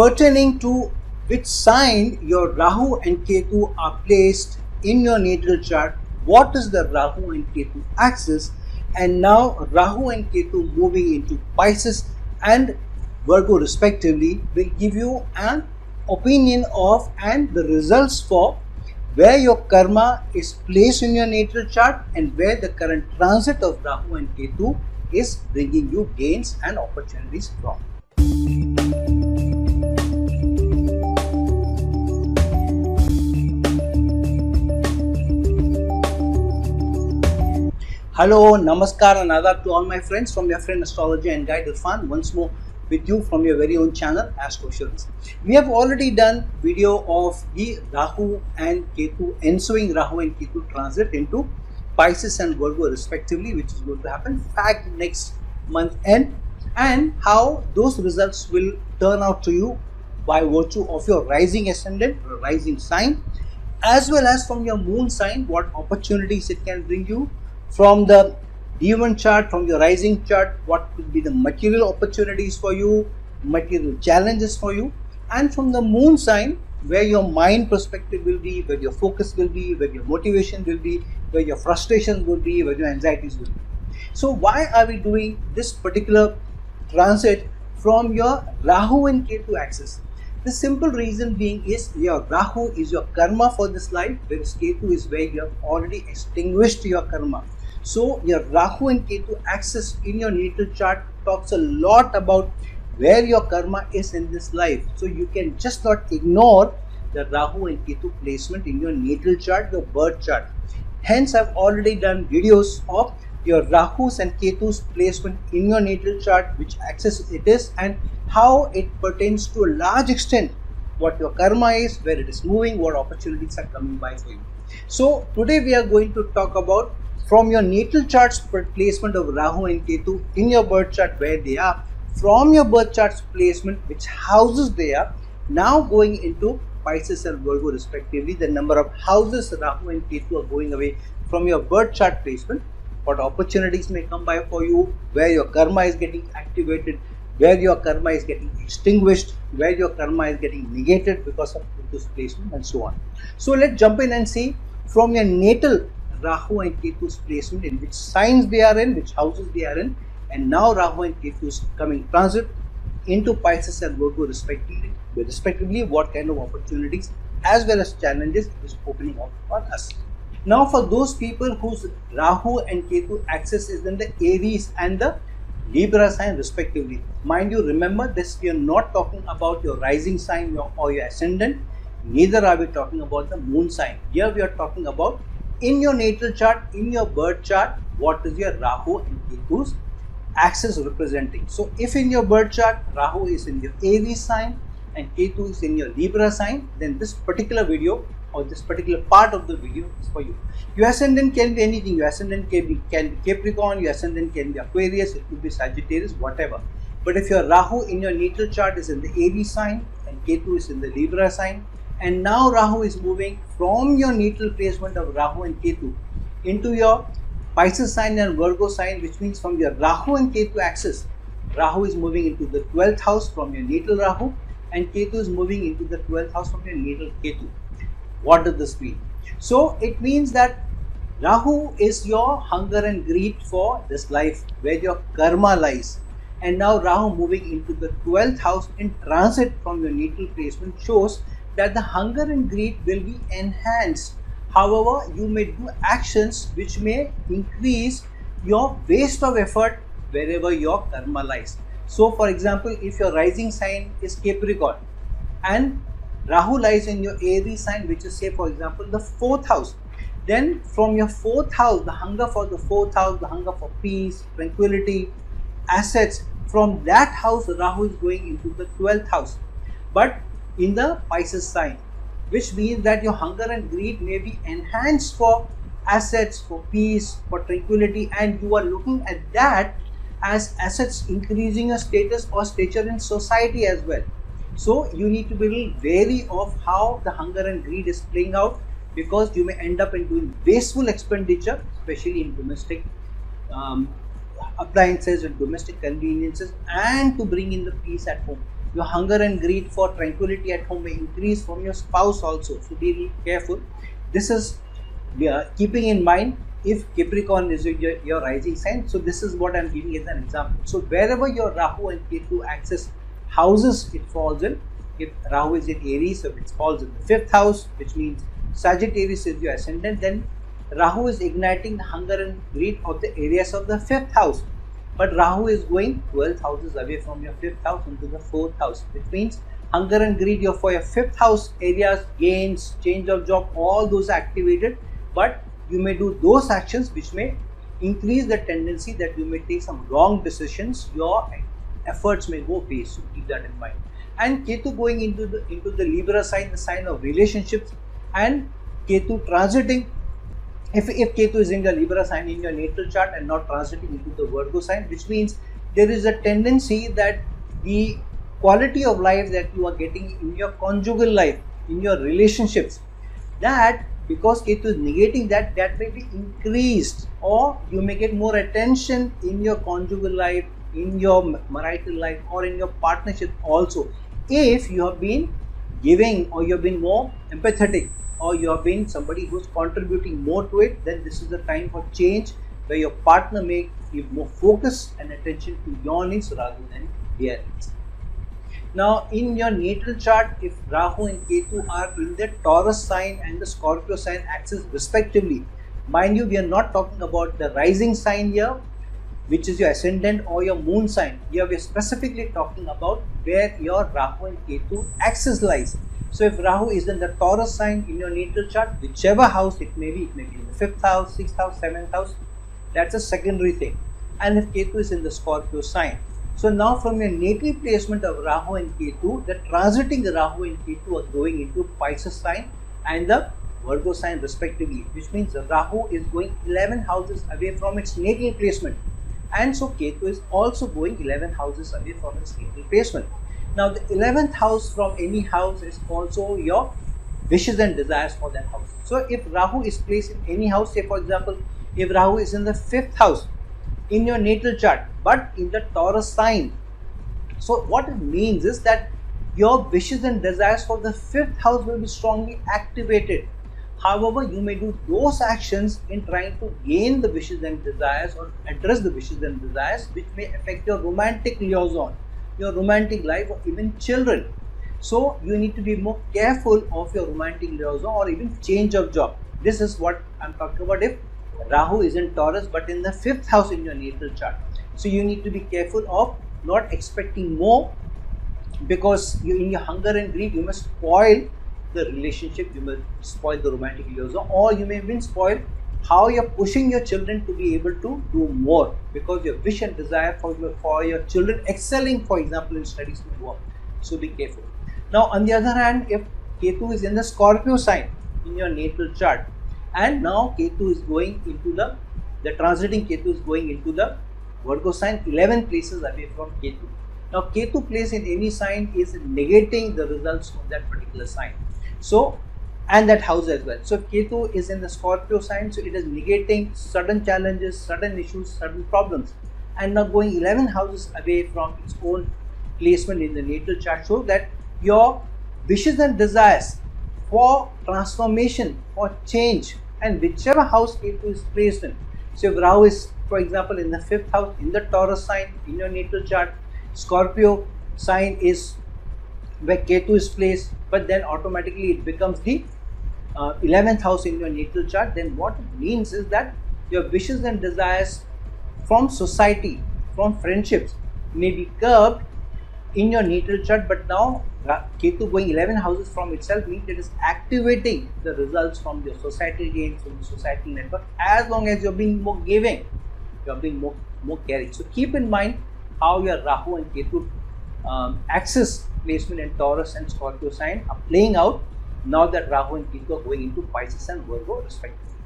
pertaining to which sign your Rahu and Ketu are placed in your natal chart, what is the Rahu and Ketu axis, and now Rahu and Ketu moving into Pisces and Virgo respectively will give you an opinion of and the results for where your karma is placed in your natal chart and where the current transit of Rahu and Ketu is bringing you gains and opportunities from. Hello, Namaskar and Adab to all my friends from your friend Astrology and Guide Irfan, once more with you from your very own channel Astrological. We have already done video of the Rahu and Ketu, ensuing Rahu and Ketu transit into Pisces and Virgo respectively, which is going to happen fact next month end, and how those results will turn out to you by virtue of your rising ascendant or rising sign, as well as from your moon sign, what opportunities it can bring you. From the D1 chart, from your rising chart, what could be the material opportunities for you, material challenges for you, and from the moon sign, where your mind perspective will be, where your focus will be, where your motivation will be, where your frustrations will be, where your anxieties will be. So why are we doing this particular transit from your Rahu and Ketu axis? The simple reason being is your Rahu is your karma for this life, whereas Ketu is where you have already extinguished your karma. So your Rahu and Ketu axis in your natal chart talks a lot about where your karma is in this life. So you can just not ignore the Rahu and Ketu placement in your natal chart, your birth chart. Hence, I've already done videos of your Rahu's and Ketu's placement in your natal chart, which axis it is and how it pertains to a large extent what your karma is, where it is moving, what opportunities are coming by for you. So today we are going to talk about from your natal chart's placement of Rahu and Ketu in your birth chart, where they are, from your birth chart's placement, which houses they are, now going into Pisces and Virgo respectively, the number of houses Rahu and Ketu are going away from your birth chart placement, what opportunities may come by for you, where your karma is getting activated, where your karma is getting extinguished, where your karma is getting negated because of this placement, and so on. So let's jump in and see from your natal Rahu and Ketu's placement, in which signs they are in, which houses they are in, and now Rahu and Ketu's coming transit into Pisces and Virgo respectively, what kind of opportunities as well as challenges is opening up for us. Now for those people whose Rahu and Ketu axis is in the Aries and the Libra sign respectively, mind you, remember this, we are not talking about your rising sign or your ascendant, neither are we talking about the moon sign. Here we are talking about in your natal chart, in your birth chart, what is your Rahu and Ketu's axis representing. So if in your birth chart Rahu is in your Aries sign and Ketu is in your Libra sign, then this particular video or this particular part of the video is for you. Your ascendant can be anything. Your ascendant can be Capricorn, your ascendant can be Aquarius, it could be Sagittarius, whatever. But if your Rahu in your natal chart is in the Aries sign and Ketu is in the Libra sign, and now Rahu is moving from your natal placement of Rahu and Ketu into your Pisces sign and Virgo sign, which means from your Rahu and Ketu axis, Rahu is moving into the 12th house from your natal Rahu and Ketu is moving into the 12th house from your natal Ketu. What does this mean? So it means that Rahu is your hunger and greed for this life, where your karma lies. And now Rahu moving into the 12th house in transit from your natal placement shows that the hunger and greed will be enhanced. However, you may do actions which may increase your waste of effort wherever your karma lies. So for example, if your rising sign is Capricorn and Rahu lies in your Aries sign, which is say for example the 4th house, then from your 4th house, the hunger for the 4th house, the hunger for peace, tranquility, assets, from that house Rahu is going into the 12th house, but in the Pisces sign, which means that your hunger and greed may be enhanced for assets, for peace, for tranquility, and you are looking at that as assets increasing your status or stature in society as well. So you need to be really wary of how the hunger and greed is playing out, because you may end up in doing wasteful expenditure, especially in domestic appliances and domestic conveniences, and to bring in the peace at home. Your hunger and greed for tranquility at home may increase from your spouse also. So be really careful. This is keeping in mind if Capricorn is your rising sign. So this is what I am giving as an example. So wherever your Rahu and Ketu access houses it falls in, if Rahu is in Aries, so it falls in the 5th house, which means Sagittarius is your ascendant, then Rahu is igniting the hunger and greed of the areas of the 5th house. But Rahu is going 12 houses away from your 5th house into the 4th house, which means hunger and greed for your 5th house areas, gains, change of job, all those are activated. But you may do those actions which may increase the tendency that you may take some wrong decisions. Your efforts may go waste. So keep that in mind. And Ketu going into the Libra sign, the sign of relationships, and Ketu transiting. If Ketu is in the Libra sign in your natal chart and not transiting into the Virgo sign, which means there is a tendency that the quality of life that you are getting in your conjugal life, in your relationships, that because Ketu is negating that may be increased, or you may get more attention in your conjugal life, in your marital life, or in your partnership also, if you have been giving, or you have been more empathetic, or you have been somebody who is contributing more to it. Then this is the time for change, where your partner may give more focus and attention to your needs rather than their needs. Now in your natal chart, if Rahu and Ketu are in the Taurus sign and the Scorpio sign axis respectively, mind you, we are not talking about the rising sign here, which is your ascendant or your moon sign. Here we are specifically talking about where your Rahu and Ketu axis lies. So if Rahu is in the Taurus sign in your natal chart, whichever house it may be in the 5th house, 6th house, 7th house, that's a secondary thing. And if Ketu is in the Scorpio sign. So now from your natal placement of Rahu and Ketu, the transiting Rahu and Ketu are going into Pisces sign and the Virgo sign respectively, which means Rahu is going 11 houses away from its natal placement. And so Ketu is also going 11 houses away from its natal placement. Now the 11th house from any house is also your wishes and desires for that house. So if Rahu is placed in any house, say for example, if Rahu is in the 5th house in your natal chart, but in the Taurus sign, so what it means is that your wishes and desires for the 5th house will be strongly activated. However, you may do those actions in trying to gain the wishes and desires or address the wishes and desires which may affect your romantic liaison, your romantic life, or even children. So you need to be more careful of your romantic liaison or even change of job. This is what I'm talking about if Rahu is in Taurus but in the 5th house in your natal chart. So you need to be careful of not expecting more, because you, in your hunger and greed, you must spoil the relationship, you may spoil the romantic liaison, or you may even spoil how you're pushing your children to be able to do more, because your wish and desire for your children excelling, for example, in studies may work. So be careful. Now on the other hand, if Ketu is in the Scorpio sign in your natal chart, and now Ketu is going into the transiting Ketu is going into the Virgo sign, 11 places away from Ketu. Now Ketu place in any sign is negating the results of that particular sign. So, and that house as well. So Ketu is in the Scorpio sign, so it is negating sudden challenges, sudden issues, sudden problems, and now going 11 houses away from its own placement in the natal chart, show that your wishes and desires for transformation, for change, and whichever house Ketu is placed in. So if Rahu is, for example, in the 5th house in the Taurus sign in your natal chart, Scorpio sign is where Ketu is placed, but then automatically it becomes the 11th house in your natal chart, then what it means is that your wishes and desires from society, from friendships may be curbed in your natal chart, but now Ketu going 11 houses from itself means it is activating the results from your societal gains, from the societal network, as long as you're being more giving, you're being more caring. So keep in mind how your Rahu and Ketu axis placement in Taurus and Scorpio sign are playing out now that Rahu and Ketu are going into Pisces and Virgo respectively.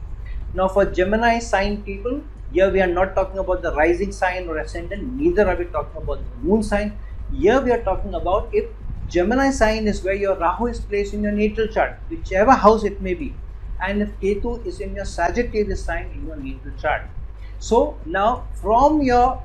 Now for Gemini sign people, here we are not talking about the rising sign or ascendant, neither are we talking about the moon sign. Here we are talking about if Gemini sign is where your Rahu is placed in your natal chart, whichever house it may be, and if Ketu is in your Sagittarius sign in your natal chart. So now from your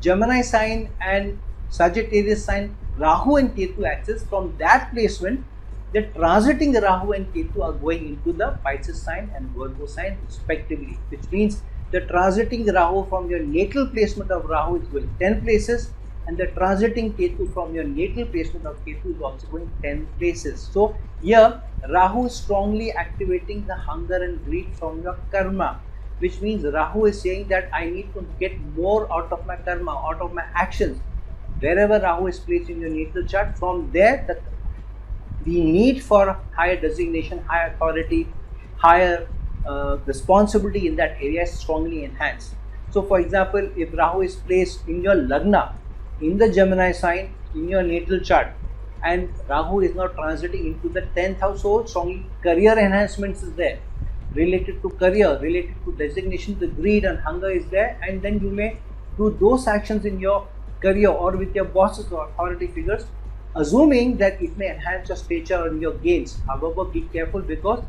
Gemini sign and Sagittarius sign Rahu and Ketu axis, from that placement, the transiting Rahu and Ketu are going into the Pisces sign and Virgo sign respectively, which means the transiting Rahu from your natal placement of Rahu is going 10 places, and the transiting Ketu from your natal placement of Ketu is also going 10 places. So here Rahu is strongly activating the hunger and greed from your karma, which means Rahu is saying that I need to get more out of my karma, out of my actions. Wherever Rahu is placed in your natal chart, from there the need for higher designation, higher authority, higher responsibility in that area is strongly enhanced. So for example, if Rahu is placed in your Lagna, in the Gemini sign, in your natal chart, and Rahu is now transiting into the 10th house, so strongly career enhancements is there, related to career, related to designation, the greed and hunger is there, and then you may do those actions in your career or with your bosses or authority figures, assuming that it may enhance your stature and your gains. However, be careful, because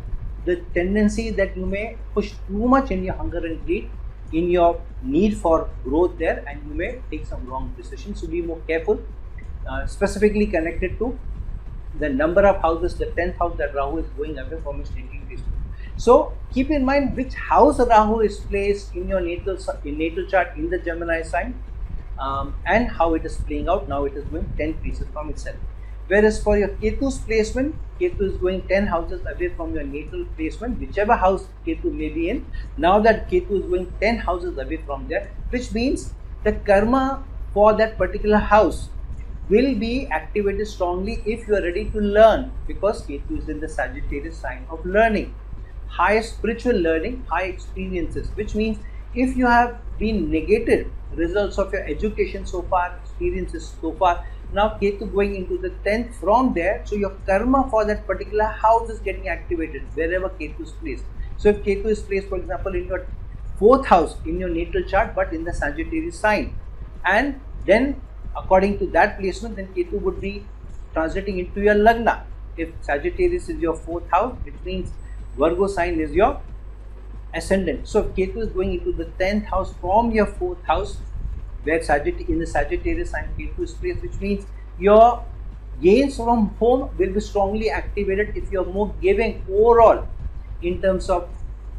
the tendency that you may push too much in your hunger and greed, in your need for growth there, and you may take some wrong decisions. So be more careful, specifically connected to the number of houses, the 10th house that Rahu is going away from its natal placement. So keep in mind which house Rahu is placed in your natal chart in the Gemini sign, and how it is playing out. Now it is going 10 places from itself. Whereas for your Ketu's placement, Ketu is going 10 houses away from your natal placement, whichever house Ketu may be in. Now that Ketu is going 10 houses away from there, which means the karma for that particular house will be activated strongly if you are ready to learn, because Ketu is in the Sagittarius sign of learning, high spiritual learning, high experiences, which means if you have been negated results of your education so far, experiences so far, now Ketu going into the 10th from there, so your karma for that particular house is getting activated wherever Ketu is placed. So if Ketu is placed, for example, in your 4th house in your natal chart, but in the Sagittarius sign, and then according to that placement, then Ketu would be transiting into your Lagna. If Sagittarius is your 4th house, which means Virgo sign is your ascendant. So if Ketu is going into the 10th house from your 4th house, where in the Sagittarius sign Ketu is placed, which means your gains from home will be strongly activated if you are more giving overall in terms of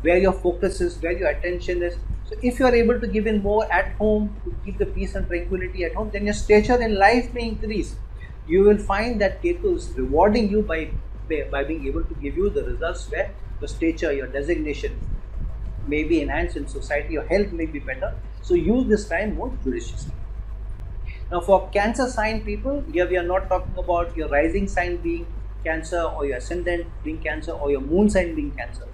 where your focus is, where your attention is. So if you are able to give in more at home to keep the peace and tranquility at home, then your stature in life may increase. You will find that Ketu is rewarding you by being able to give you the results where your stature, your designation may be enhanced in society, your health may be better. So use this time more judiciously. Now for Cancer sign people, here we are not talking about your rising sign being Cancer or your ascendant being Cancer or your moon sign being Cancer.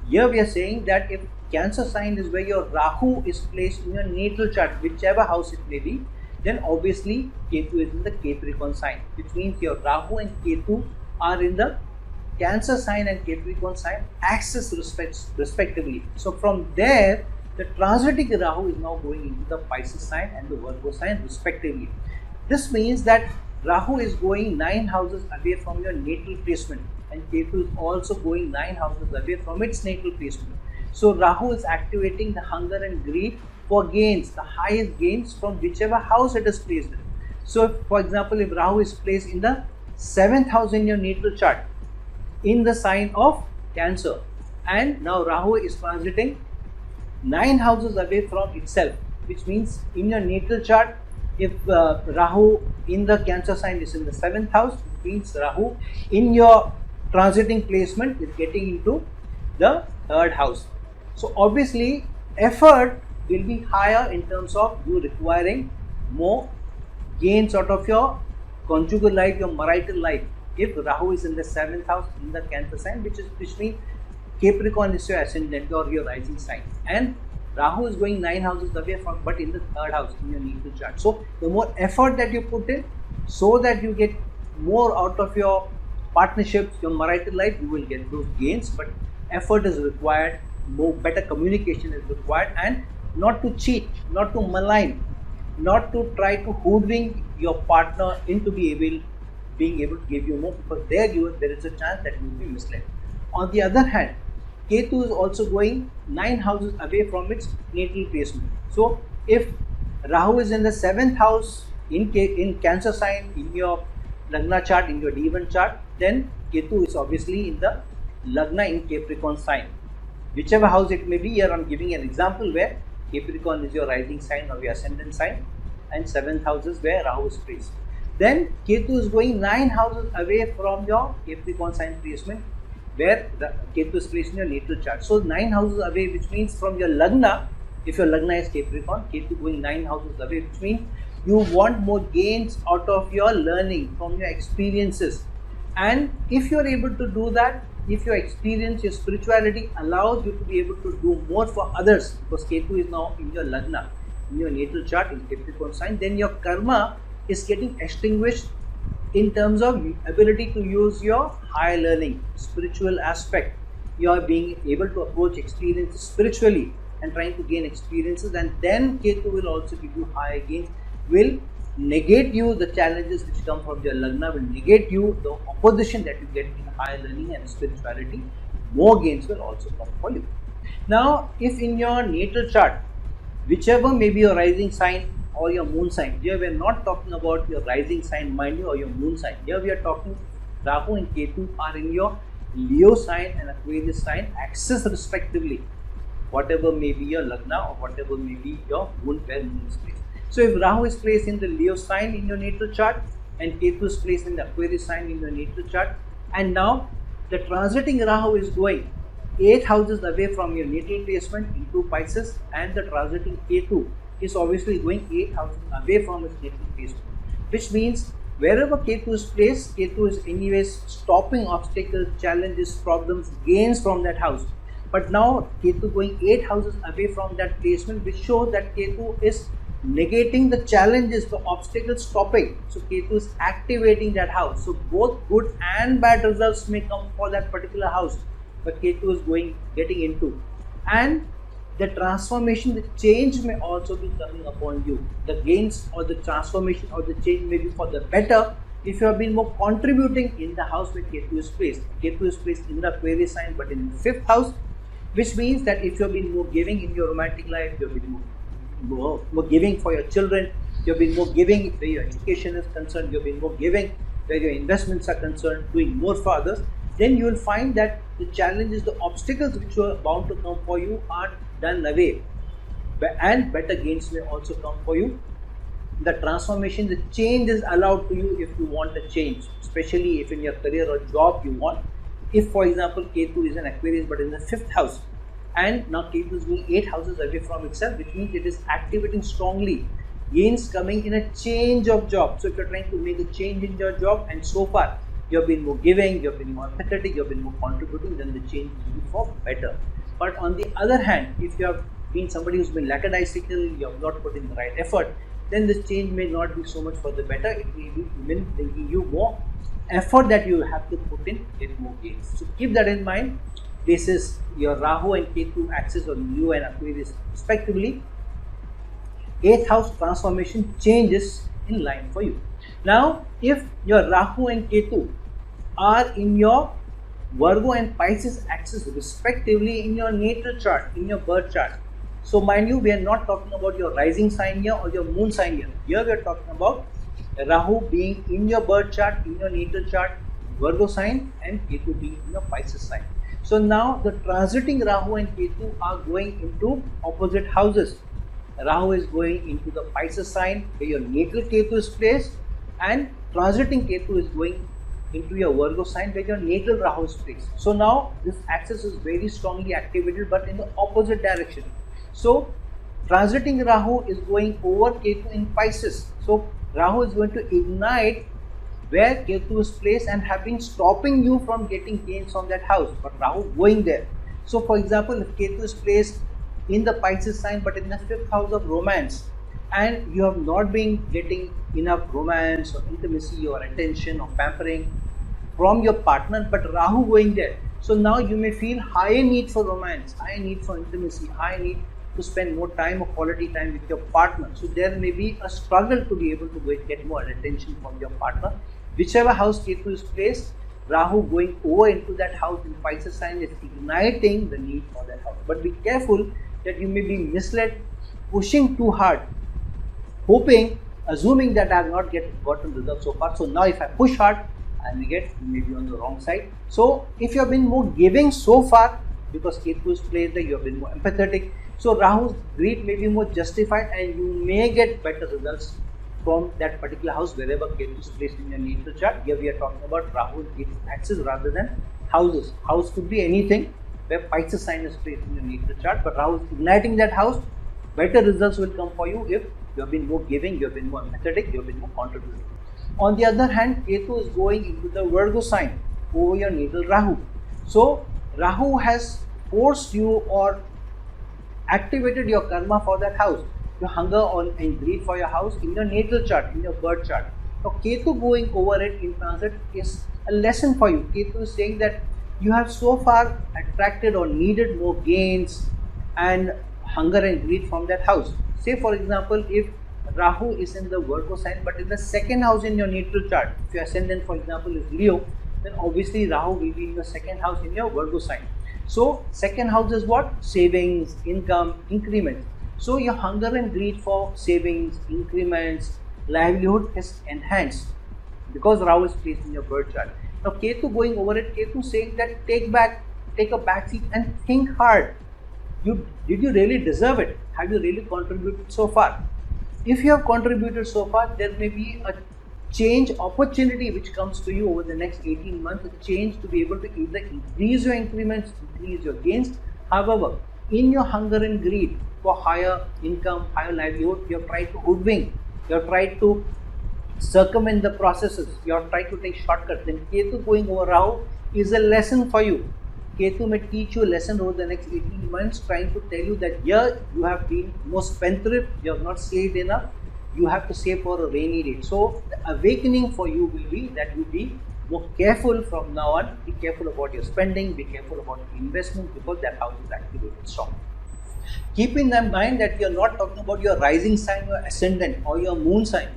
Here we are saying that if Cancer sign is where your Rahu is placed in your natal chart, whichever house it may be, then obviously Ketu is in the Capricorn sign, which means your Rahu and Ketu are in the Cancer sign and Capricorn sign axis respectively. So from there, the transiting Rahu is now going into the Pisces sign and the Virgo sign respectively. This means that Rahu is going 9 houses away from your natal placement, and Ketu is also going 9 houses away from its natal placement. So Rahu is activating the hunger and greed for gains, the highest gains from whichever house it is placed in. So for example, if Rahu is placed in the 7th house in your natal chart, in the sign of Cancer, and now Rahu is transiting 9 houses away from itself, which means in your natal chart, if Rahu in the Cancer sign is in the 7th house, it means Rahu in your transiting placement is getting into the 3rd house. So obviously effort will be higher in terms of you requiring more gains out of your conjugal life, your marital life, if Rahu is in the 7th house in the Cancer sign, which means Capricorn is your ascendant or your rising sign, and Rahu is going 9 houses away from, but in the 3rd house in your natal chart. So the more effort that you put in, so that you get more out of your partnerships, your marital life, you will get those gains. But effort is required, more better communication is required, and not to cheat, not to malign, not to try to hoodwink your partner into being able to give you more, because there is a chance that you will be misled. On the other hand, Ketu is also going 9 houses away from its natal placement. So if Rahu is in the 7th house in Cancer sign, in your Lagna chart, in your D1 chart, then Ketu is obviously in the Lagna in Capricorn sign. Whichever house it may be, here I am giving an example where Capricorn is your rising sign or your ascendant sign, and 7th house is where Rahu is placed. Then Ketu is going 9 houses away from your Capricorn sign placement, where the Ketu is placed in your natal chart. So 9 houses away, which means from your Lagna, if your Lagna is Capricorn, Ketu going 9 houses away, which means you want more gains out of your learning, from your experiences. And if you are able to do that, if your experience, your spirituality allows you to be able to do more for others, because Ketu is now in your Lagna, in your natal chart, in Capricorn sign, then your karma is getting extinguished in terms of ability to use your higher learning, spiritual aspect. You are being able to approach experiences spiritually and trying to gain experiences, and then Ketu will also give you higher gains, will negate you the challenges which come from your Lagna, will negate you the opposition that you get in higher learning and spirituality. More gains will also come for you. Now, if in your natal chart, whichever may be your rising sign or your moon sign, here we are not talking about your rising sign, mind you, or your moon sign. Here we are talking Rahu and Ketu are in your Leo sign and Aquarius sign axis respectively, whatever may be your Lagna or whatever may be your moon, where moon is placed. So if Rahu is placed in the Leo sign in your natal chart and Ketu is placed in the Aquarius sign in your natal chart, and now the transiting Rahu is going 8 houses away from your natal placement into Pisces, and the transiting Ketu is obviously going 8 houses away from its natal placement, which means wherever Ketu is placed, Ketu is anyways stopping obstacles, challenges, problems, gains from that house. But now Ketu going 8 houses away from that placement, which shows that Ketu is negating the challenges, the obstacles stopping. So Ketu is activating that house. So both good and bad results may come for that particular house, but Ketu is getting into. And the transformation, the change may also be coming upon you. The gains or the transformation or the change may be for the better if you have been more contributing in the house where Ketu is placed. Ketu is placed in the Aquarius sign but in the 5th house, which means that if you have been more giving in your romantic life, you have been more giving for your children, you have been more giving where your education is concerned, you have been more giving where your investments are concerned, doing more for others, then you will find that the challenges, the obstacles which are bound to come for you are done away, and better gains may also come for you. The transformation, the change is allowed to you if you want a change, especially if in your career or job you want. If for example Ketu is an Aquarius but in the 5th house, and now Ketu is going 8 houses away from itself, which means it is activating strongly, gains coming in a change of job. So if you are trying to make a change in your job and so far you have been more giving, you have been more empathetic, you have been more contributing, then the change will be for better. But on the other hand, if you have been somebody who's been lackadaisical, you have not put in the right effort, then this change may not be so much for the better. It may be even bringing you more effort that you have to put in, get more gains. So keep that in mind. This is your Rahu and Ketu axis on Leo and Aquarius respectively. 8th house transformation changes in line for you. Now, if your Rahu and Ketu are in your Virgo and Pisces axis respectively in your natal chart, in your birth chart. So mind you, we are not talking about your rising sign here or your moon sign here. Here we are talking about Rahu being in your birth chart, in your natal chart, Virgo sign, and Ketu being in your Pisces sign. So now the transiting Rahu and Ketu are going into opposite houses. Rahu is going into the Pisces sign where your natal Ketu is placed, and transiting Ketu is going into your Virgo sign where your natal Rahu is placed. So now this axis is very strongly activated but in the opposite direction. So transiting Rahu is going over Ketu in Pisces. So Rahu is going to ignite where Ketu is placed and have been stopping you from getting gains from that house, but Rahu going there. So for example, if Ketu is placed in the Pisces sign but in the 5th house of romance, and you have not been getting enough romance or intimacy or attention or pampering from your partner, but Rahu going there, so now you may feel higher need for romance, higher need for intimacy, higher need to spend more time or quality time with your partner. So there may be a struggle to be able to get more attention from your partner. Whichever house Ketu is placed, Rahu going over into that house in Pisces sign is igniting the need for that house. But be careful that you may be misled, pushing too hard, hoping assuming that I have not gotten results so far. So now if I push hard, I may get maybe on the wrong side. So if you have been more giving so far, because Ketu is placed there, you have been more empathetic. So Rahu's greed may be more justified, and you may get better results from that particular house wherever Ketu is placed in your natal chart. Here we are talking about Rahu and Ketu axis rather than houses. House could be anything where Pisces sign is placed in your natal chart, but Rahu is igniting that house. Better results will come for you if you have been more giving, you have been more empathetic, you have been more contributing. On the other hand, Ketu is going into the Virgo sign over your natal Rahu. So Rahu has forced you or activated your karma for that house, your hunger on and greed for your house in your natal chart, in your birth chart. Now Ketu going over it in transit is a lesson for you. Ketu is saying that you have so far attracted or needed more gains and hunger and greed from that house. Say for example, if Rahu is in the Virgo sign but in the second house in your natal chart, if your ascendant for example is Leo, then obviously Rahu will be in the second house in your Virgo sign. So second house is what? Savings, income, increments. So your hunger and greed for savings, increments, livelihood is enhanced because Rahu is placed in your birth chart. Now Ketu going over it, Ketu saying that take a back seat and think hard. Did you really deserve it? Have you really contributed so far? If you have contributed so far, there may be a change opportunity which comes to you over the next 18 months, a change to be able to either increase your increments, increase your gains. However, in your hunger and greed for higher income, higher livelihood, you have tried to hoodwink, you have tried to circumvent the processes, you have tried to take shortcuts. Then Ketu going over Rahu is a lesson for you. Ketu may teach you a lesson over the next 18 months, trying to tell you that here you have been more spendthrift, you have not saved enough, you have to save for a rainy day. So the awakening for you will be that you be more careful from now on. Be careful about your spending, be careful about your investment, because that house is activated strong. Keep in mind that we are not talking about your rising sign, your ascendant or your moon sign.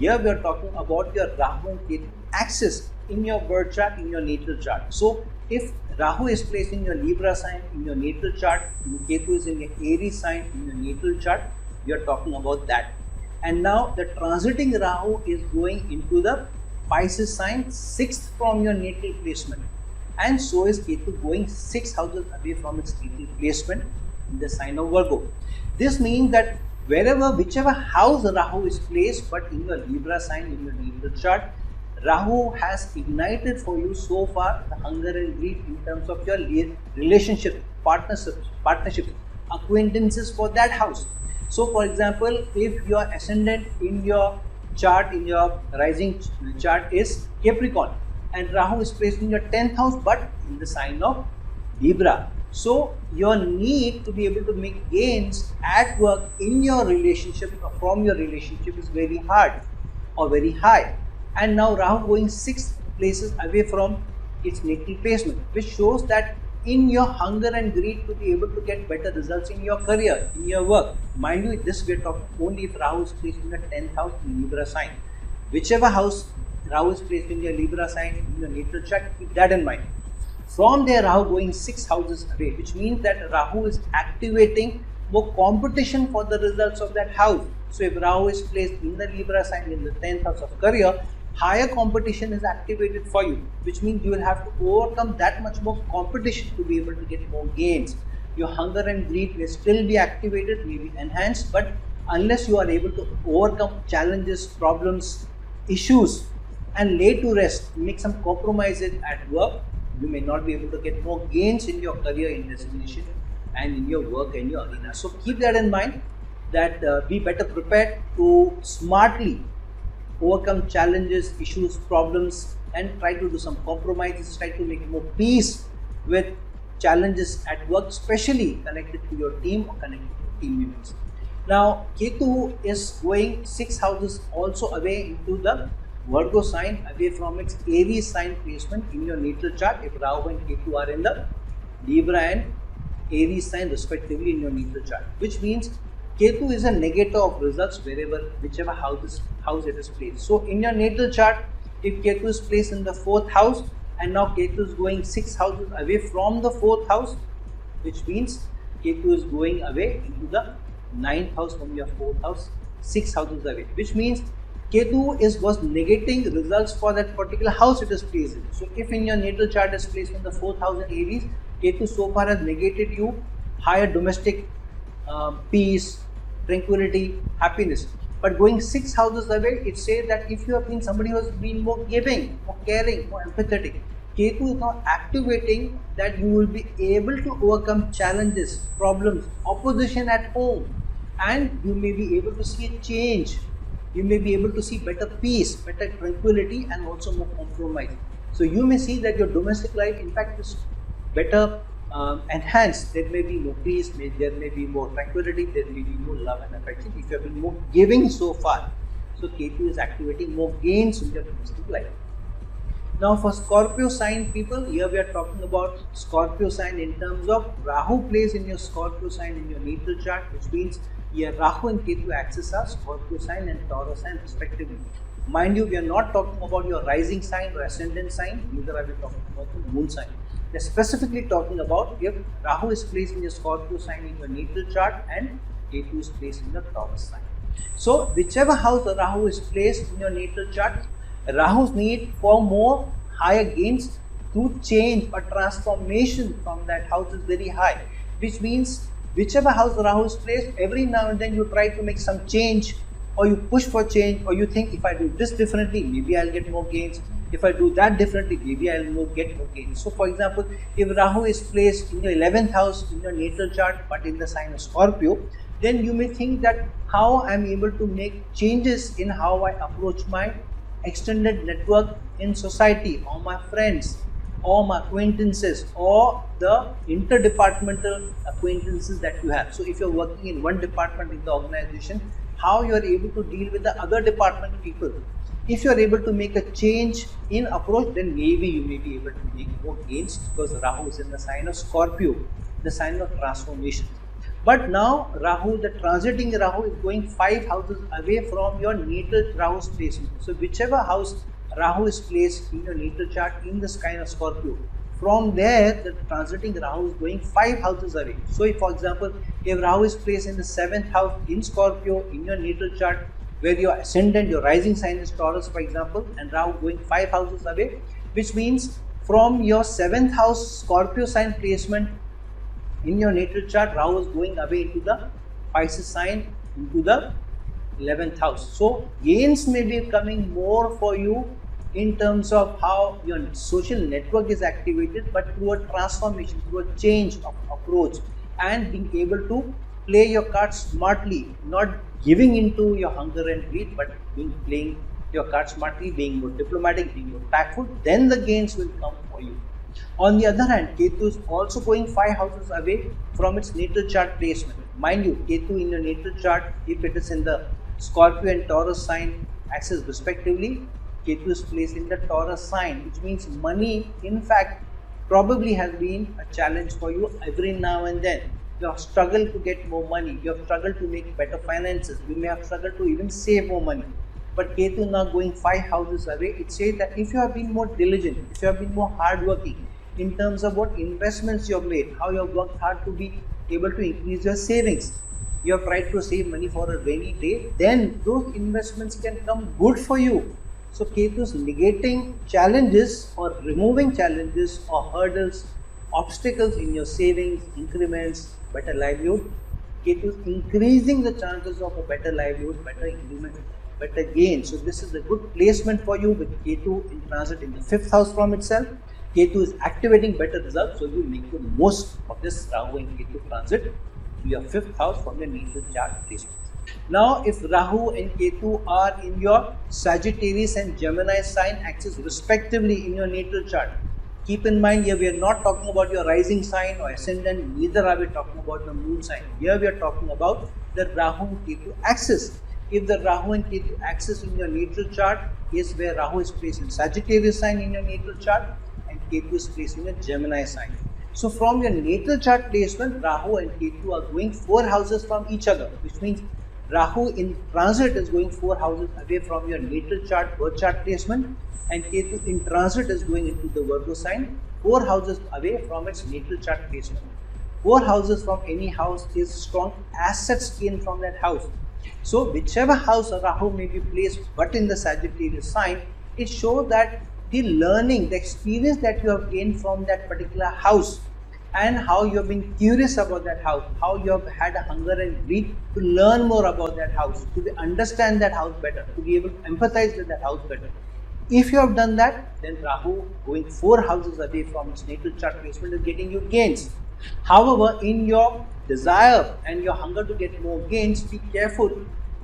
Here we are talking about your Rahu and Ketu axis in your birth chart, in your natal chart. So if Rahu is placed in your Libra sign, in your natal chart, and Ketu is in your Aries sign, in your natal chart, we are talking about that. And now the transiting Rahu is going into the Pisces sign, 6th from your natal placement. And so is Ketu going 6 houses away from its natal placement in the sign of Virgo. This means that whichever house Rahu is placed, but in your Libra sign, in your natal chart, Rahu has ignited for you so far the hunger and greed in terms of your relationship, partnerships, acquaintances for that house. So for example, if your ascendant in your chart, in your rising chart is Capricorn, and Rahu is placed in your 10th house but in the sign of Libra. So your need to be able to make gains at work in your relationship or from your relationship is very hard or very high. And now Rahu going 6 places away from its natal placement, which shows that in your hunger and greed to be able to get better results in your career, in your work. Mind you, this we are talking only if Rahu is placed in the 10th house in Libra sign. Whichever house Rahu is placed in your Libra sign, in your natal chart, keep that in mind. From there, Rahu going 6 houses away, which means that Rahu is activating more competition for the results of that house. So if Rahu is placed in the Libra sign in the 10th house of career, higher competition is activated for you, which means you will have to overcome that much more competition to be able to get more gains. Your hunger and greed may still be activated, may be enhanced, but unless you are able to overcome challenges, problems, issues and lay to rest, make some compromises at work, you may not be able to get more gains in your career, in designation and in your work and your arena. So keep that in mind, that be better prepared to smartly overcome challenges, issues, problems, and try to do some compromises, try to make more peace with challenges at work, especially connected to your team or connected to team members. Now, Ketu is going 6 houses also away into the Virgo sign, away from its Aries sign placement in your natal chart if Rahu and Ketu are in the Libra and Aries sign respectively in your natal chart, which means Ketu is a negator of results whichever house it is placed. So in your natal chart, if Ketu is placed in the 4th house and now Ketu is going 6 houses away from the 4th house, which means Ketu is going away into the 9th house from your 4th house 6 houses away, which means Ketu was negating results for that particular house it is placed in. So if in your natal chart is placed in the 4th house in Aries, Ketu so far has negated you higher domestic peace, tranquility, happiness. But going 6 houses away, it says that if you have been somebody who has been more giving, more caring, more empathetic, Ketu is now activating that you will be able to overcome challenges, problems, opposition at home, and you may be able to see a change. You may be able to see better peace, better tranquility, and also more compromise. So you may see that your domestic life in fact is better enhanced. There may be more peace, there may be more tranquility, there may be more love and affection if you have been more giving so far. So Ketu is activating more gains in your domestic life. Now for Scorpio sign people, here we are talking about Scorpio sign in terms of Rahu plays in your Scorpio sign in your natal chart, which means here Rahu and Ketu axis are Scorpio sign and Taurus sign respectively. Mind you, we are not talking about your rising sign or ascendant sign, neither are we talking about the moon sign. We are specifically talking about if Rahu is placed in your Scorpio sign in your natal chart and Ketu is placed in the Taurus sign. So whichever house the Rahu is placed in your natal chart, Rahu's need for more higher gains to change or transformation from that house is very high, which means whichever house the Rahu is placed, every now and then you try to make some change, or you push for change, or you think if I do this differently, maybe I'll get more gains. If I do that differently, maybe I'll get more gains. So for example, if Rahu is placed in your 11th house in your natal chart but in the sign of Scorpio, then you may think that how I'm able to make changes in how I approach my extended network in society, or my friends, or my acquaintances, or the interdepartmental acquaintances that you have. So if you're working in one department in the organization, how you are able to deal with the other department people. If you are able to make a change in approach, then maybe you may be able to make more gains, because Rahu is in the sign of Scorpio, the sign of transformation. But now Rahu, the transiting Rahu is going 5 houses away from your natal Rahu's placement. So whichever house Rahu is placed in your natal chart in the sign of Scorpio, from there the transiting Rahu is going 5 houses away. So if for example, if Rahu is placed in the 7th house in Scorpio in your natal chart, where your ascendant, your rising sign is Taurus for example, and Rahu going 5 houses away, which means from your 7th house Scorpio sign placement in your natal chart, Rahu is going away into the Pisces sign, into the 11th house. So gains may be coming more for you in terms of how your social network is activated, but through a transformation, through a change of approach, and being able to play your cards smartly, not giving into your hunger and greed, but playing your cards smartly, being more diplomatic, being more tactful, then the gains will come for you. On the other hand, Ketu is also going 5 houses away from its natal chart placement. Mind you, Ketu in your natal chart, if it is in the Scorpio and Taurus sign axis respectively, Ketu is placed in the Taurus sign, which means money in fact probably has been a challenge for you every now and then. You have struggled to get more money, you have struggled to make better finances, you may have struggled to even save more money. But Ketu now going 5 houses away, it says that if you have been more diligent, if you have been more hardworking in terms of what investments you have made, how you have worked hard to be able to increase your savings, you have tried to save money for a rainy day, then those investments can come good for you. So Ketu is negating challenges or removing challenges or hurdles, obstacles in your savings, increments, better livelihood. Ketu is increasing the chances of a better livelihood, better increment, better gain. So this is a good placement for you with Ketu in transit in the 5th house from itself. Ketu is activating better results, so you make the most of this Rahu and Ketu transit to your 5th house from your natal chart placement. Now if Rahu and Ketu are in your Sagittarius and Gemini sign axis respectively in your natal chart, keep in mind here we are not talking about your rising sign or ascendant, neither are we talking about the moon sign. Here we are talking about the Rahu-Ketu axis. If the Rahu and Ketu axis in your natal chart is where Rahu is placed in Sagittarius sign in your natal chart and Ketu is placed in your Gemini sign. So from your natal chart placement, Rahu and Ketu are going 4 houses from each other, which means Rahu in transit is going 4 houses away from your natal chart, birth chart placement, and Ketu in transit is going into the Virgo sign, 4 houses away from its natal chart placement. 4 houses from any house is strong assets gain from that house. So whichever house Rahu may be placed but in the Sagittarius sign, it shows that the learning, the experience that you have gained from that particular house, and how you have been curious about that house, how you have had a hunger and greed to learn more about that house, to understand that house better, to be able to empathize with that house better. If you have done that, then Rahu going 4 houses away from its natal chart placement is getting you gains. However, in your desire and your hunger to get more gains, be careful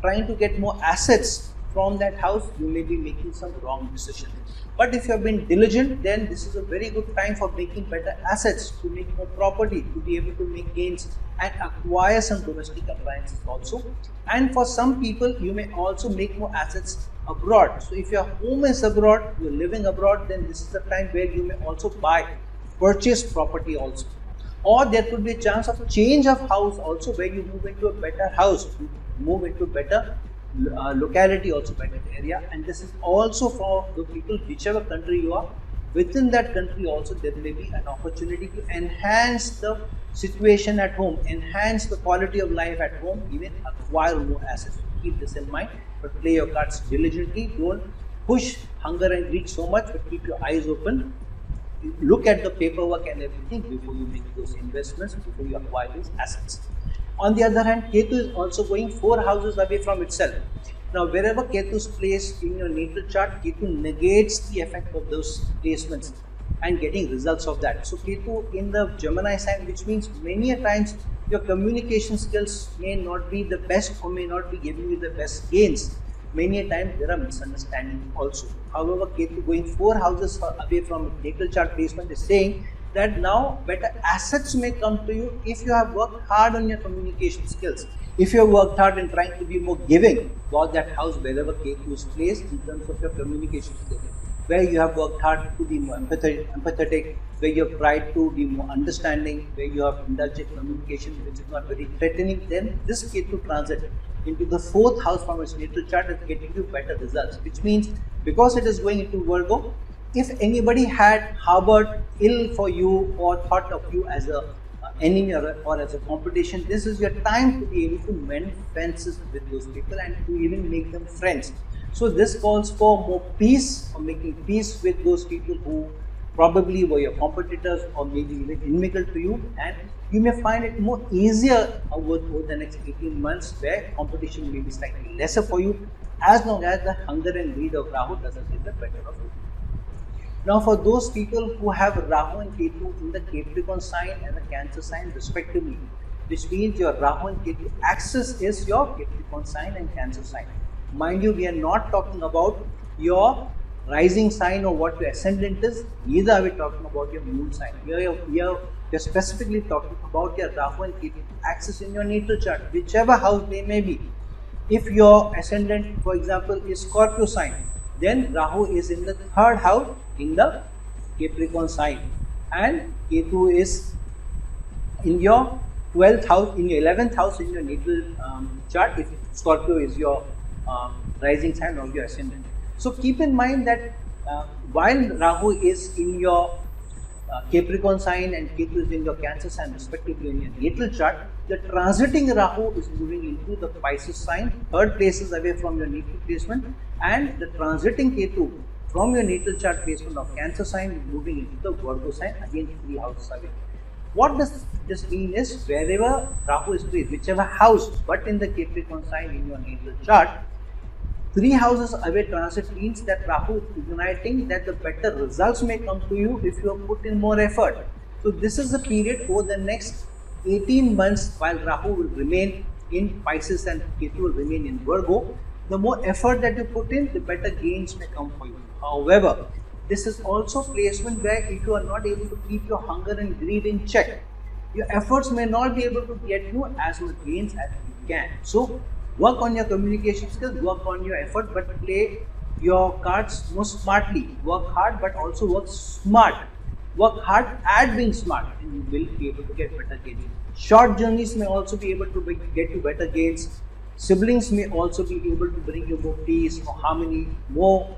trying to get more assets from that house. You may be making some wrong decisions. But if you have been diligent, then this is a very good time for making better assets, to make more property, to be able to make gains and acquire some domestic appliances also. And for some people, you may also make more assets abroad. So if your home is abroad, you're living abroad, then this is the time where you may also purchase property also. Or there could be a chance of change of house also, where you move into a better house, you move into better locality also, better area. And this is also for the people, whichever country you are, within that country also there may be an opportunity to enhance the situation at home, enhance the quality of life at home, even acquire more assets. Keep this in mind, but play your cards diligently. Don't push hunger and greed so much, but keep your eyes open. Look at the paperwork and everything before you make those investments, before you acquire those assets. On the other hand, Ketu is also going 4 houses away from itself. Now, wherever Ketu is placed in your natal chart, Ketu negates the effect of those placements and getting results of that. So, Ketu in the Gemini sign, which means many a times your communication skills may not be the best or may not be giving you the best gains. Many a time there are misunderstandings also. However, Ketu going 4 houses away from natal chart placement is saying that now better assets may come to you if you have worked hard on your communication skills. If you have worked hard in trying to be more giving about that house, wherever Ketu is placed in terms of your communication skills, where you have worked hard to be more empathetic, where you have tried to be more understanding, where you have indulged in communication which is not very threatening, then this Ketu transit into the 4th house from its natal chart is getting you better results, which means because it is going into Virgo, if anybody had harbored ill for you or thought of you as a enemy or as a competition, this is your time to be able to mend fences with those people and to even make them friends. So this calls for more peace, or making peace with those people who probably were your competitors or maybe even inimical to you, and you may find it more easier over the next 18 months, where competition may be slightly lesser for you, as long as the hunger and greed of Rahu doesn't get the better of you. Now, for those people who have Rahu and Ketu in the Capricorn sign and the Cancer sign respectively, which means your Rahu and Ketu axis is your Capricorn sign and Cancer sign. Mind you, we are not talking about your rising sign or what your ascendant is, neither are we talking about your moon sign. We are specifically talking about your Rahu and Ketu axis in your natal chart, whichever house they may be. If your ascendant, for example, is Scorpio sign, then Rahu is in the 3rd house in the Capricorn sign, and Ketu is in your 12th house, in your 11th house in your natal chart, if Scorpio is your rising sign or your ascendant. So keep in mind that while Rahu is in your Capricorn sign and Ketu is in your Cancer sign respectively in your natal chart, the transiting Rahu is moving into the Pisces sign, 3rd places away from your natal placement, and the transiting Ketu from your natal chart placement of Cancer sign is moving into the Virgo sign, again 3 houses away. What does this mean is, wherever Rahu is placed, whichever house but in the Capricorn sign in your natal chart, 3 houses away transit means that Rahu is igniting that the better results may come to you if you have put in more effort. So this is the period over the next 18 months while Rahu will remain in Pisces and Ketu will remain in Virgo. The more effort that you put in, the better gains may come for you. However, this is also placement where if you are not able to keep your hunger and greed in check, your efforts may not be able to get you as much gains as you can. So work on your communication skills, work on your effort, but play your cards more smartly. Work hard, but also work smart. Work hard at being smart, and you will be able to get better gains. Short journeys may also be able to get you better gains. Siblings may also be able to bring you more peace, more harmony, more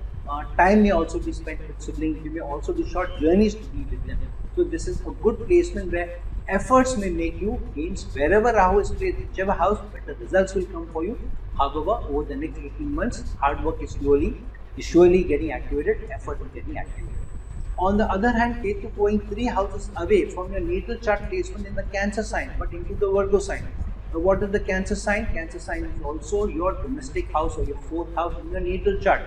time may also be spent with siblings. You may also do short journeys to be with them. So this is a good placement where efforts may make you gains. Wherever Rahu is placed, whichever house, better results will come for you. However, over the next 18 months, hard work is surely getting activated, effort is getting activated. On the other hand, Ketu going 3 houses away from your natal chart placement in the Cancer sign, but into the Virgo sign. Now, what is the Cancer sign? Cancer sign is also your domestic house or your 4th house in your natal chart.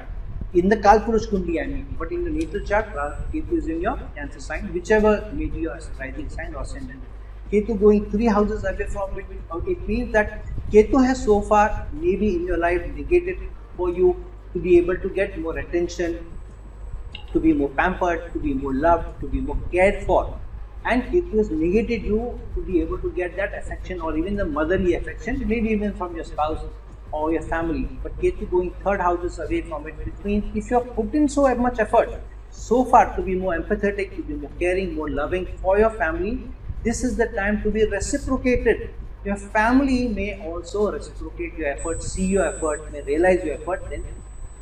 In the Kalpurush Kundi, I mean, but in the natal chart, Ketu is in your Cancer sign, whichever may be your rising sign or ascendant. Ketu going 3 houses away from it, it means that Ketu has so far maybe in your life negated for you to be able to get more attention, to be more pampered, to be more loved, to be more cared for. And Ketu has negated you to be able to get that affection or even the motherly affection, maybe even from your spouse or your family. But Ketu going 3rd houses away from it, which means if you have put in so much effort so far to be more empathetic, to be more caring, more loving for your family, this is the time to be reciprocated. Your family may also reciprocate your effort, see your effort, may realize your effort, then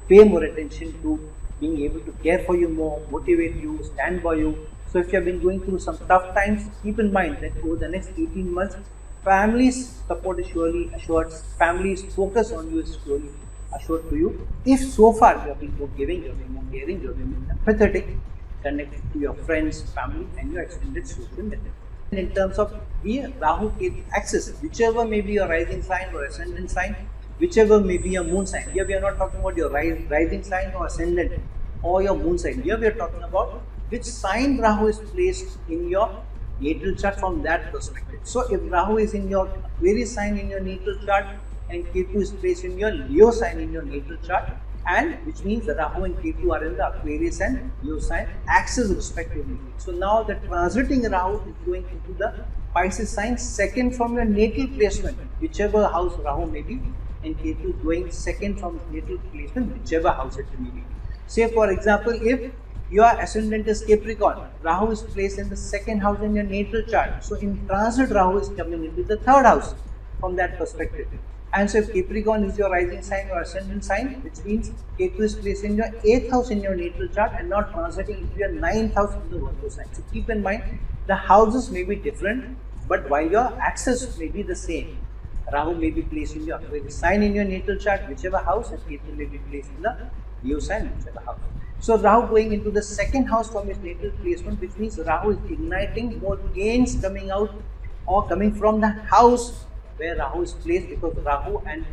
pay more attention to being able to care for you more, motivate you, stand by you. So if you have been going through some tough times, keep in mind that over the next 18 months, family's support is surely assured, family's focus on you is surely assured to you. If so far you have been more giving, you have been more caring, you have been more empathetic, connected to your friends, family and your extended social network. In terms of the Rahu-Ketu axis, whichever may be your rising sign or ascendant sign, whichever may be your moon sign. Here we are not talking about your rising sign or ascendant or your moon sign. Here we are talking about which sign Rahu is placed in your natal chart from that perspective. So if Rahu is in your Aquarius sign in your natal chart and Ketu is placed in your Leo sign in your natal chart, and which means that Rahu and Ketu are in the Aquarius and Leo sign axis respectively. So now the transiting Rahu is going into the Pisces sign second from your natal placement, whichever house Rahu may be, and Ketu is going second from natal placement, whichever house it may be. Say for example, if your ascendant is Capricorn, Rahu is placed in the 2nd house in your natal chart. So in transit, Rahu is coming into the 3rd house from that perspective. And so if Capricorn is your rising sign or ascendant sign, which means Ketu is placed in your 8th house in your natal chart and not transiting into your 9th house in the Virgo sign. So keep in mind, the houses may be different, but while your axis may be the same. Rahu may be placed in your Aquarius sign in your natal chart, whichever house, and Ketu may be placed in the Leo sign, whichever house. So Rahu going into the 2nd house from his natal placement, which means Rahu is igniting more gains coming out or coming from the house where Rahu is placed, because Rahu and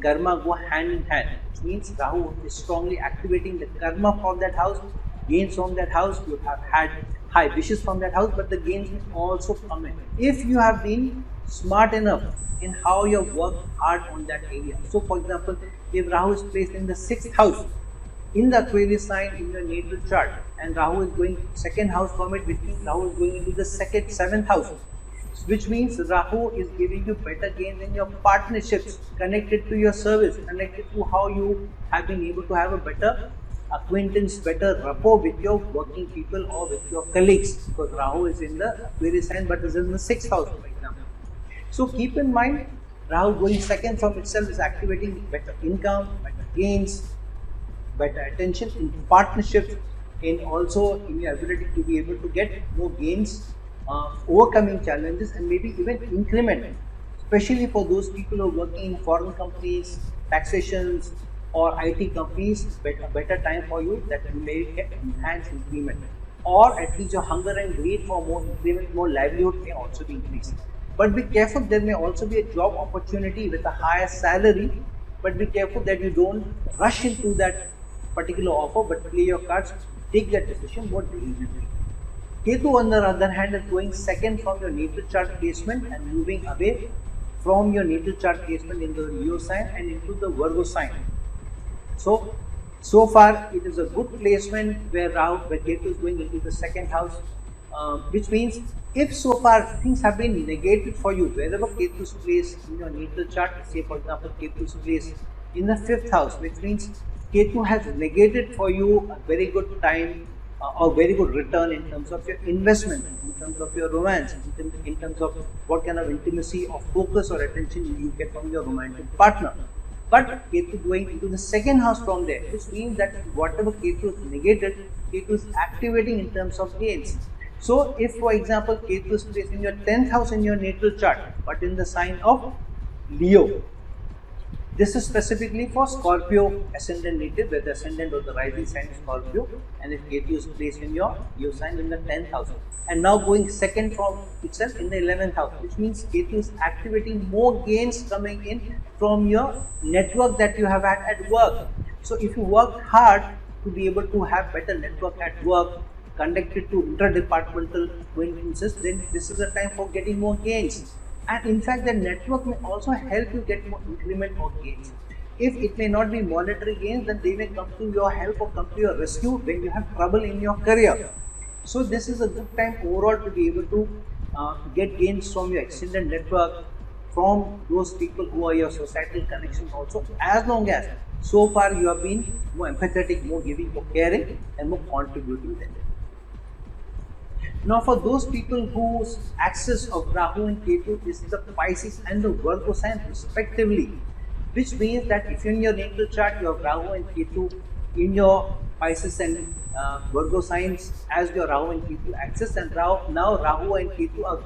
karma go hand in hand, which means Rahu is strongly activating the karma from that house, gains from that house. You have had high wishes from that house, but the gains may also come in if you have been smart enough in how you work hard on that area. So for example, if Rahu is placed in the 6th house in the Aquarius sign in your natal chart and Rahu is going 2nd house from it, which means Rahu is going into the 7th house, which means Rahu is giving you better gains in your partnerships, connected to your service, connected to how you have been able to have a better acquaintance, better rapport with your working people or with your colleagues, because Rahu is in the Aquarius sign but is in the 6th house, for example. So keep in mind, Rahu going 2nd from itself is activating better income, better gains, better attention in partnerships, in also in your ability to be able to get more gains, overcoming challenges, and maybe even increment, especially for those people who are working in foreign companies, taxations or IT companies. Better time for you that you may get enhanced increment, or at least your hunger and greed for more increment, more livelihood may also be increased. But be careful, there may also be a job opportunity with a higher salary, but be careful that you don't rush into that particular offer, but play your cards, take that decision more diligently. Ketu on the other hand is going 2nd from your natal chart placement and moving away from your natal chart placement into the Leo sign and into the Virgo sign. So far it is a good placement where Ketu is going into the 2nd house, which means if so far things have been negated for you, wherever Ketu is placed in your natal chart, say for example Ketu is placed in the 5th house, which means Ketu has negated for you a very good time or very good return in terms of your investment, in terms of your romance, in terms of what kind of intimacy or focus or attention you get from your romantic partner. But Ketu going into the 2nd house from there, which means that whatever Ketu is negated, Ketu is activating in terms of gains. So if for example Ketu is placed in your 10th house in your natal chart, but in the sign of Leo, this is specifically for Scorpio ascendant native, where the ascendant or the rising sign is Scorpio, and if Ketu is placed in your Leo sign in the 10th house, and now going second from itself in the 11th house, which means Ketu is activating more gains coming in from your network that you have had at work. So if you work hard to be able to have better network at work, conducted to interdepartmental acquaintances, then this is the time for getting more gains. And in fact, the network may also help you get more increment or gains. If it may not be monetary gains, then they may come to your help or come to your rescue when you have trouble in your career. So this is a good time overall to be able to get gains from your extended network, from those people who are your societal connections also, as long as so far you have been more empathetic, more giving, more caring, and more contributing than them. Now for those people whose axis of Rahu and Ketu is the Pisces and the Virgo sign respectively, which means that if in your natal chart you have Rahu and Ketu in your Pisces and Virgo signs as your Rahu and Ketu axis, and now Rahu and Ketu are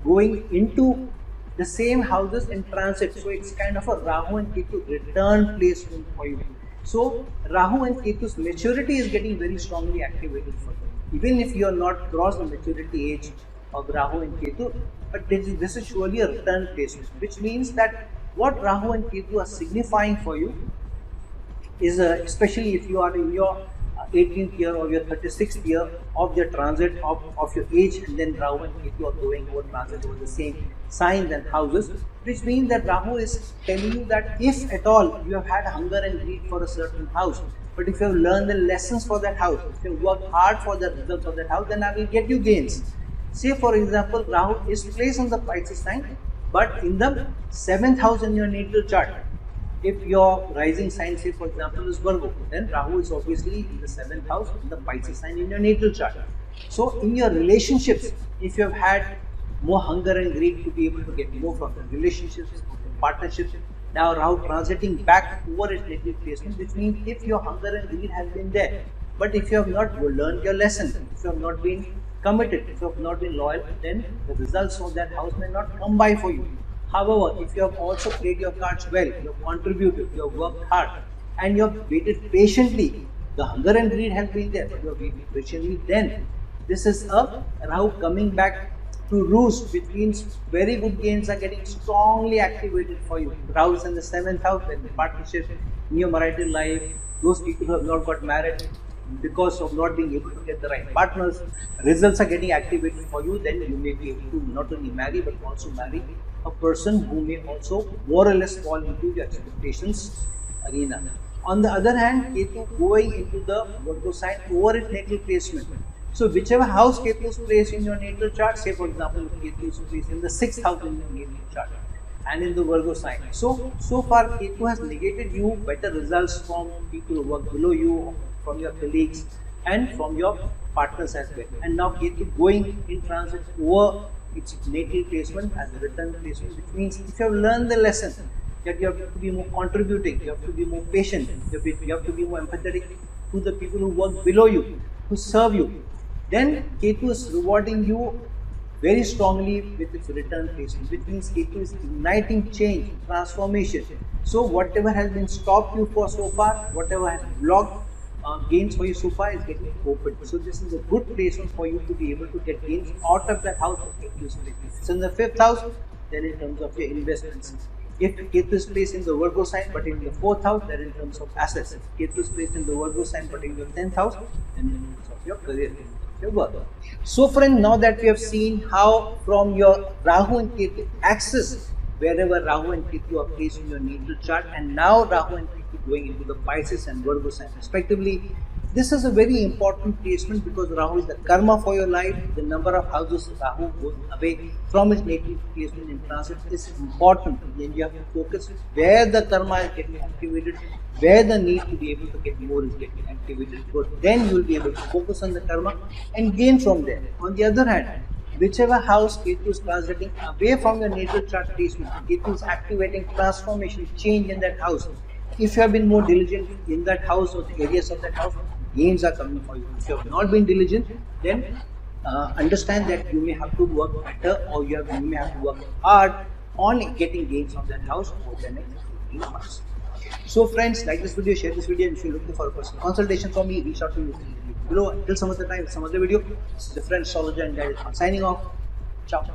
going into the same houses in transit, so it's kind of a Rahu and Ketu return placement for you. So Rahu and Ketu's maturity is getting very strongly activated for you. Even if you are not crossed the maturity age of Rahu and Ketu, but this is surely a return placement, which means that what Rahu and Ketu are signifying for you is, especially if you are in your 18th year or your 36th year of your transit of your age, and then Rahu and Ketu are going over transit over the same signs and houses, which means that Rahu is telling you that if at all you have had hunger and greed for a certain house, but if you have learned the lessons for that house, if you work hard for the results of that house, then I will get you gains. Say for example, Rahu is placed on the Pisces sign, but in the 7th house in your natal chart. If your rising sign, say for example, is Virgo, then Rahu is obviously in the 7th house in the Pisces sign in your natal chart. So in your relationships, if you have had more hunger and greed to be able to get more from the relationships, partnerships, now Rahu transiting back over its natal placement, which means if your hunger and greed has been there, but if you have not learned your lesson, if you have not been committed, if you have not been loyal, then the results of that house may not come by for you. However, if you have also played your cards well, you have contributed, you have worked hard, and you have waited patiently, the hunger and greed has been there, but you have waited patiently, then this is a Rahu coming back to roost, which means very good gains are getting strongly activated for you. Rahu is in the 7th house, then the partnership, in your marital life, those people who have not got married because of not being able to get the right partners, results are getting activated for you, then you may be able to not only marry but also marry a person who may also more or less fall into your expectations arena. On the other hand, Ketu going into the Virgo sign over its natal placement. So whichever house Ketu is placed in your natal chart, say for example, if Ketu is placed in the 6th house in your natal chart and in the Virgo sign. So far Ketu has negated you better results from people who work below you, from your colleagues and from your partners as well. And now Ketu going in transit over its natal placement as a return placement, which means if you have learned the lesson that you have to be more contributing, you have to be more patient, you have to be more empathetic to the people who work below you, who serve you, then Ketu is rewarding you very strongly with its return placement, which means Ketu is igniting change, transformation. So whatever has been stopped you for so far, whatever has blocked gains for you so far is getting opened. So this is a good placement for you to be able to get gains out of that house of Ketu is placed. So in the 5th house, then in terms of your investments. If Ketu is placed in the Virgo sign but in the 4th house, then in terms of assets. If Ketu is placed in the Virgo sign but in your 10th house, then in terms of your career, your work. So friend, now that we have seen how from your Rahu and Ketu axis, wherever Rahu and Ketu are placed in your natal chart, and now Rahu and Ketu going into the Pisces and Virgo sign respectively, this is a very important placement because Rahu is the karma for your life. The number of houses Rahu goes away from his natal placement in transit is important. Then you have to focus where the karma is getting activated, where the need to be able to get more is getting activated. Because then you will be able to focus on the karma and gain from there. On the other hand, whichever house Ketu is transiting away from your natal chart placement, Ketu is activating transformation, change in that house. If you have been more diligent in that house or the areas of that house, gains are coming for you. If you have not been diligent, then understand that you may have to work better, or you may have to work hard on getting gains from that house over the next 15 months. So friends, like this video, share this video, and if you're looking for a personal consultation from me, reach out to me below. Until some other time, some other video, this is the friend astrologer and guide signing off. Ciao.